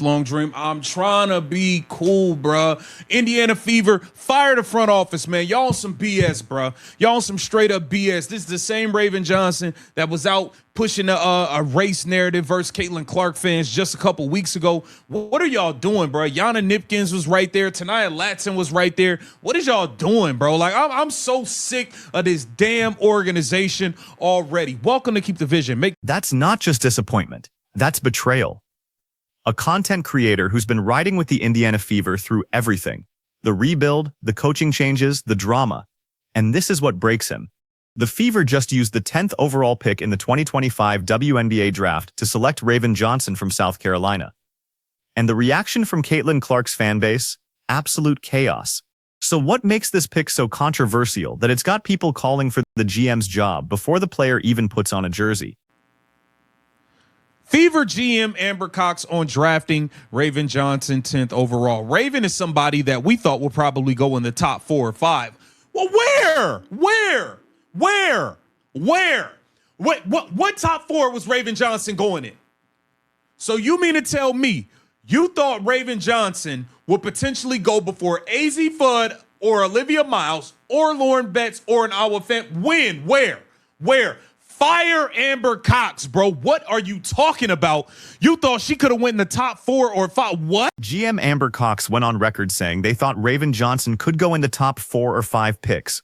lifelong dream. I'm trying to be cool, bruh. Indiana Fever, fire the front office, man. Y'all on some BS, bruh. Y'all on some straight up BS. This is the same Raven Johnson that was out pushing a race narrative versus Caitlin Clark fans just a couple weeks ago. What are y'all doing, bro? Yana Nipkins was right there. Tanaya Latson was right there. What is y'all doing, bro? Like, I'm so sick of this damn organization already. Welcome to Keep the Vision. That's not just disappointment. That's betrayal. A content creator who's been riding with the Indiana Fever through everything. The rebuild, the coaching changes, the drama. And this is what breaks him. The Fever just used the 10th overall pick in the 2025 WNBA draft to select Raven Johnson from South Carolina. And the reaction from Caitlin Clark's fanbase? Absolute chaos. So what makes this pick so controversial that it's got people calling for the GM's job before the player even puts on a jersey? Fever GM Amber Cox on drafting Raven Johnson 10th overall. Raven is somebody that we thought would probably go in the top 4 or 5. Well, what top 4 was Raven Johnson going in? So you mean to tell me you thought Raven Johnson would potentially go before AZ Fudd or Olivia Miles or Lauren Betts or an Iowa fan? When? Where? Fire Amber Cox, bro. What are you talking about? You thought she could have went in the top 4 or 5. What? GM Amber Cox went on record saying they thought Raven Johnson could go in the top 4 or 5 picks.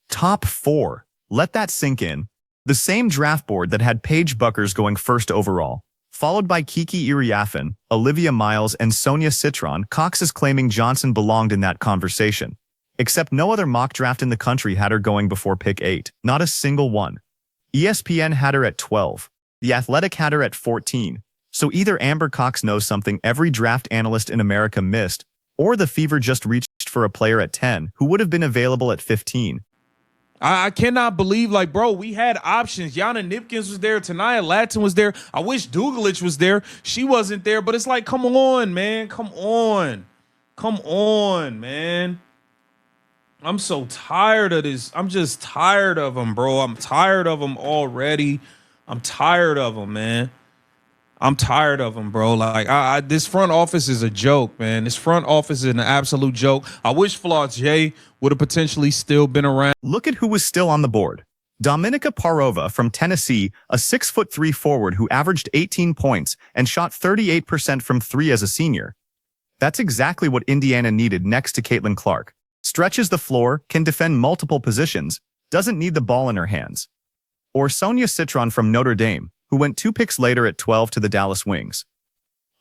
Top 4. Let that sink in. The same draft board that had Paige Buckers going first overall, followed by Kiki Iriafen, Olivia Miles, and Sonia Citron. Cox is claiming Johnson belonged in that conversation. Except no other mock draft in the country had her going before pick 8. Not a single one. ESPN had her at 12. The Athletic had her at 14. So either Amber Cox knows something every draft analyst in America missed, or the Fever just reached for a player at 10 who would have been available at 15. I cannot believe, like, bro, we had options. Yana Nipkins was there. Tanaya Latson was there. I wish Dugalich was there. She wasn't there. But it's like, come on, man. Come on, man. I'm so tired of this. I'm just tired of them, bro. I'm tired of them already. I'm tired of them, man. I'm tired of them, bro. Like, this front office is a joke, man. This front office is an absolute joke. I wish Flaw J would have potentially still been around. Look at who was still on the board. Dominika Parova from Tennessee, a 6'3" forward who averaged 18 points and shot 38% from 3 as a senior. That's exactly what Indiana needed next to Caitlin Clark. Stretches the floor, can defend multiple positions, doesn't need the ball in her hands. Or Sonia Citron from Notre Dame, who went 2 picks later at 12 to the Dallas Wings.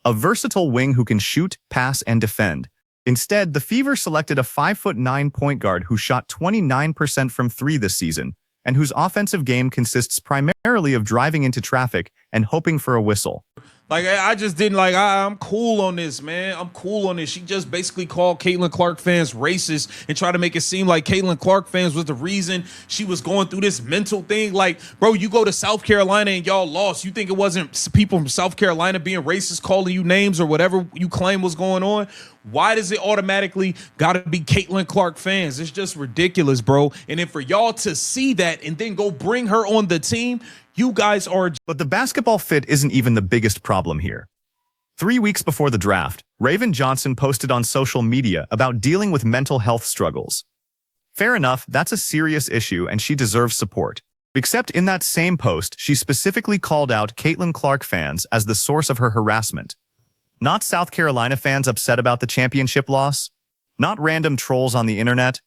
A versatile wing who can shoot, pass, and defend. Instead, the Fever selected a 5'9" point guard who shot 29% from 3 this season, and whose offensive game consists primarily of driving into traffic and hoping for a whistle. Like, I just didn't like, I'm cool on this, man. I'm cool on this. She just basically called Caitlin Clark fans racist and tried to make it seem like Caitlin Clark fans was the reason she was going through this mental thing. Like, bro, you go to South Carolina and y'all lost. You think it wasn't people from South Carolina being racist, calling you names or whatever you claim was going on? Why does it automatically got to be Caitlin Clark fans? It's just ridiculous, bro. And then for y'all to see that and then go bring her on the team, you guys are. But the basketball fit isn't even the biggest problem here. 3 weeks before the draft, Raven Johnson posted on social media about dealing with mental health struggles. Fair enough, that's a serious issue and she deserves support. Except in that same post, she specifically called out Caitlin Clark fans as the source of her harassment. Not South Carolina fans upset about the championship loss. Not random trolls on the internet.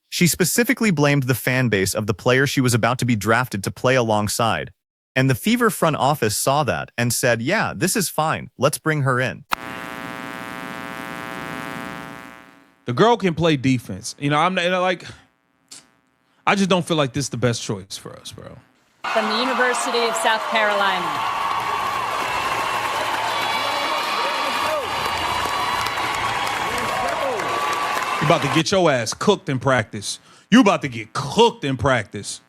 She specifically blamed the fan base of the player she was about to be drafted to play alongside. And the Fever front office saw that and said, yeah, this is fine. Let's bring her in. The girl can play defense. You know, I just don't feel like this is the best choice for us, bro. From the University of South Carolina. You about to get your ass cooked in practice. You about to get cooked in practice.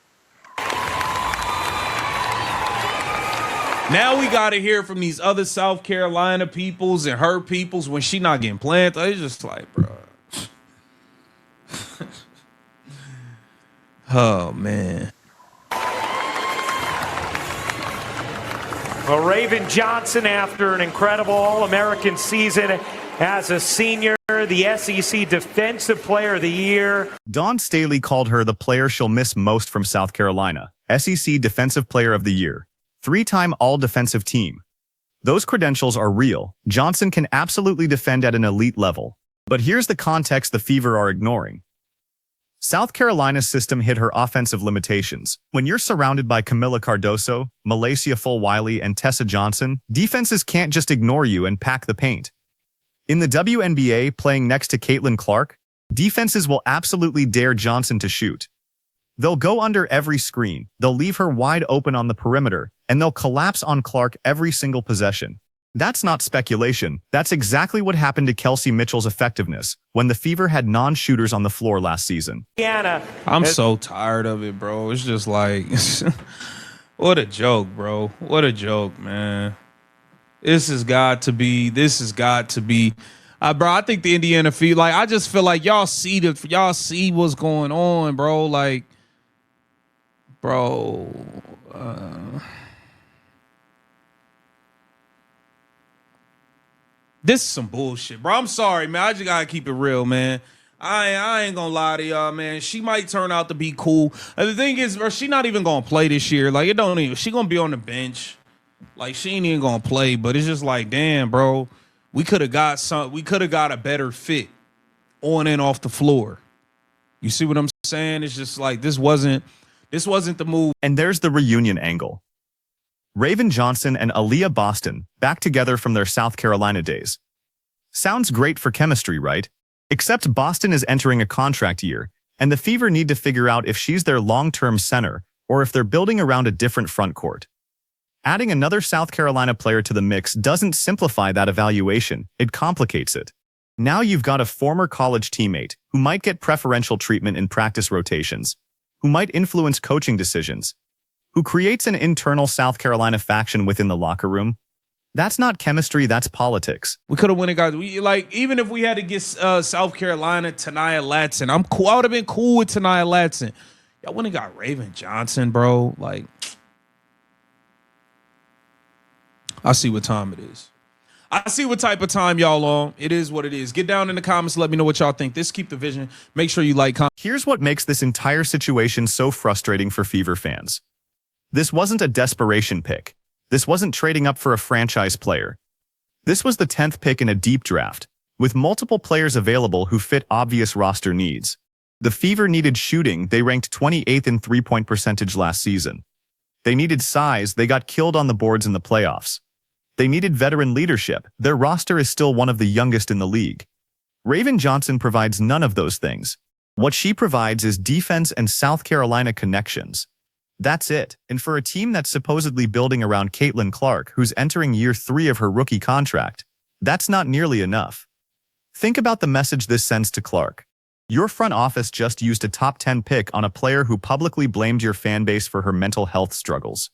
Now we got to hear from these other South Carolina peoples and her peoples when she not getting planted. It's just like, bro. Oh, man. Well, Raven Johnson, after an incredible All-American season as a senior, the SEC Defensive Player of the Year. Dawn Staley called her the player she'll miss most from South Carolina, SEC Defensive Player of the Year, 3-time All-Defensive Team. Those credentials are real. Johnson can absolutely defend at an elite level. But here's the context the Fever are ignoring. South Carolina's system hit her offensive limitations. When you're surrounded by Camila Cardoso, Malacia Fulwiley, and Tessa Johnson, defenses can't just ignore you and pack the paint. In the WNBA, playing next to Caitlin Clark, defenses will absolutely dare Johnson to shoot. They'll go under every screen, they'll leave her wide open on the perimeter, and they'll collapse on Clark every single possession. That's not speculation. That's exactly what happened to Kelsey Mitchell's effectiveness when the Fever had non-shooters on the floor last season. I'm so tired of it, bro. It's just like, what a joke, bro. What a joke, man. This has got to be, bro, I think the Indiana Fever, like, I just feel like y'all see what's going on, bro. Like, bro, this is some bullshit, bro. I'm sorry, man. I just gotta keep it real, man. I ain't gonna lie to y'all, man. She might turn out to be cool. And the thing is, bro, she not even gonna play this year. Like, it don't even. She gonna be on the bench. Like, she ain't even gonna play. But it's just like, damn, bro. We could have got a better fit on and off the floor. You see what I'm saying? It's just like this wasn't the move. And there's the reunion angle. Raven Johnson and Aaliyah Boston back together from their South Carolina days. Sounds great for chemistry, right? Except Boston is entering a contract year, and the Fever need to figure out if she's their long-term center or if they're building around a different front court. Adding another South Carolina player to the mix doesn't simplify that evaluation, it complicates it. Now you've got a former college teammate who might get preferential treatment in practice rotations, who might influence coaching decisions, who creates an internal South Carolina faction within the locker room. That's not chemistry, that's politics. We could have won it, guys. Even if we had to get South Carolina, Tania Latson, I'm cool. I would have been cool with Tania Latson. Y'all wouldn't have got Raven Johnson, bro. Like, I see what time it is. I see what type of time y'all on. It is what it is. Get down in the comments. Let me know what y'all think. This Keep the Vision. Make sure you like, comment. Here's what makes this entire situation so frustrating for Fever fans. This wasn't a desperation pick. This wasn't trading up for a franchise player. This was the 10th pick in a deep draft, with multiple players available who fit obvious roster needs. The Fever needed shooting. They ranked 28th in three-point percentage last season. They needed size. They got killed on the boards in the playoffs. They needed veteran leadership. Their roster is still one of the youngest in the league. Raven Johnson provides none of those things. What she provides is defense and South Carolina connections. That's it. And for a team that's supposedly building around Caitlin Clark, who's entering year 3 of her rookie contract, that's not nearly enough. Think about the message this sends to Clark. Your front office just used a top 10 pick on a player who publicly blamed your fan base for her mental health struggles.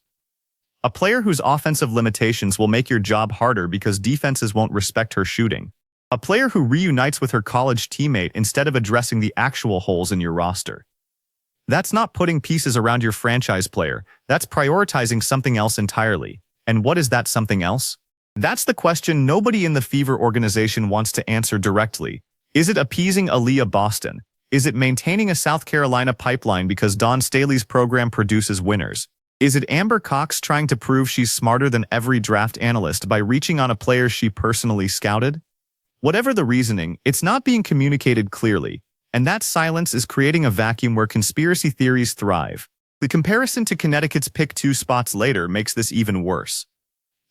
A player whose offensive limitations will make your job harder because defenses won't respect her shooting. A player who reunites with her college teammate instead of addressing the actual holes in your roster. That's not putting pieces around your franchise player. That's prioritizing something else entirely. And what is that something else? That's the question nobody in the Fever organization wants to answer directly. Is it appeasing Aaliyah Boston? Is it maintaining a South Carolina pipeline because Dawn Staley's program produces winners? Is it Amber Cox trying to prove she's smarter than every draft analyst by reaching on a player she personally scouted? Whatever the reasoning, it's not being communicated clearly. And that silence is creating a vacuum where conspiracy theories thrive. The comparison to Connecticut's pick 2 spots later makes this even worse.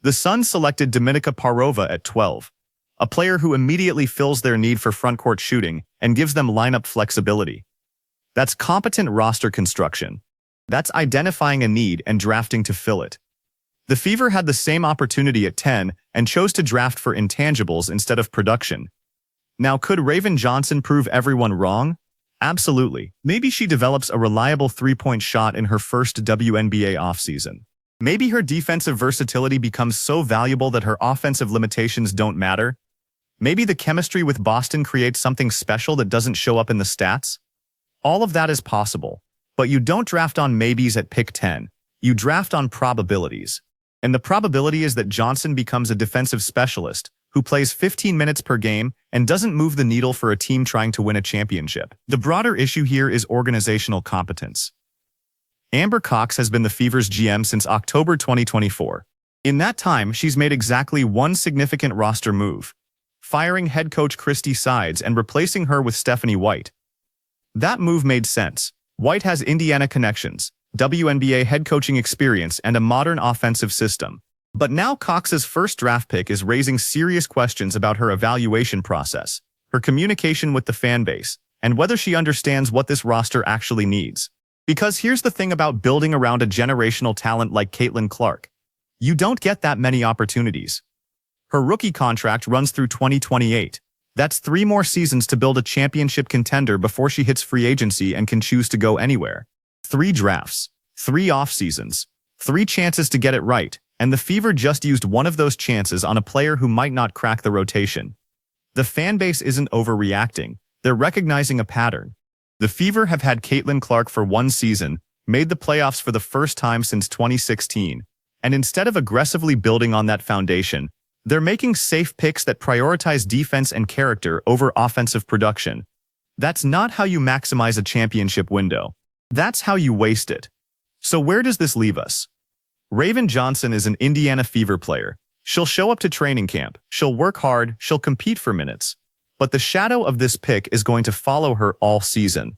The Suns selected Dominika Parova at 12, a player who immediately fills their need for frontcourt shooting and gives them lineup flexibility. That's competent roster construction. That's identifying a need and drafting to fill it. The Fever had the same opportunity at 10 and chose to draft for intangibles instead of production. Now, could Raven Johnson prove everyone wrong? Absolutely. Maybe she develops a reliable three-point shot in her first WNBA offseason. Maybe her defensive versatility becomes so valuable that her offensive limitations don't matter. Maybe the chemistry with Boston creates something special that doesn't show up in the stats. All of that is possible. But you don't draft on maybes at pick 10. You draft on probabilities. And the probability is that Johnson becomes a defensive specialist who plays 15 minutes per game and doesn't move the needle for a team trying to win a championship. The broader issue here is organizational competence. Amber Cox has been the Fever's GM since October 2024. In that time, she's made exactly one significant roster move, firing head coach Christy Sides and replacing her with Stephanie White. That move made sense. White has Indiana connections, WNBA head coaching experience, and a modern offensive system. But now Cox's first draft pick is raising serious questions about her evaluation process, her communication with the fan base, and whether she understands what this roster actually needs. Because here's the thing about building around a generational talent like Caitlin Clark. You don't get that many opportunities. Her rookie contract runs through 2028. That's 3 more seasons to build a championship contender before she hits free agency and can choose to go anywhere. 3 drafts, 3 off-seasons, 3 chances to get it right. And the Fever just used one of those chances on a player who might not crack the rotation. The fan base isn't overreacting. They're recognizing a pattern. The Fever have had Caitlin Clark for 1 season, made the playoffs for the first time since 2016, and instead of aggressively building on that foundation, they're making safe picks that prioritize defense and character over offensive production. That's not how you maximize a championship window. That's how you waste it. So where does this leave us? Raven Johnson is an Indiana Fever player. She'll show up to training camp, she'll work hard, she'll compete for minutes. But the shadow of this pick is going to follow her all season.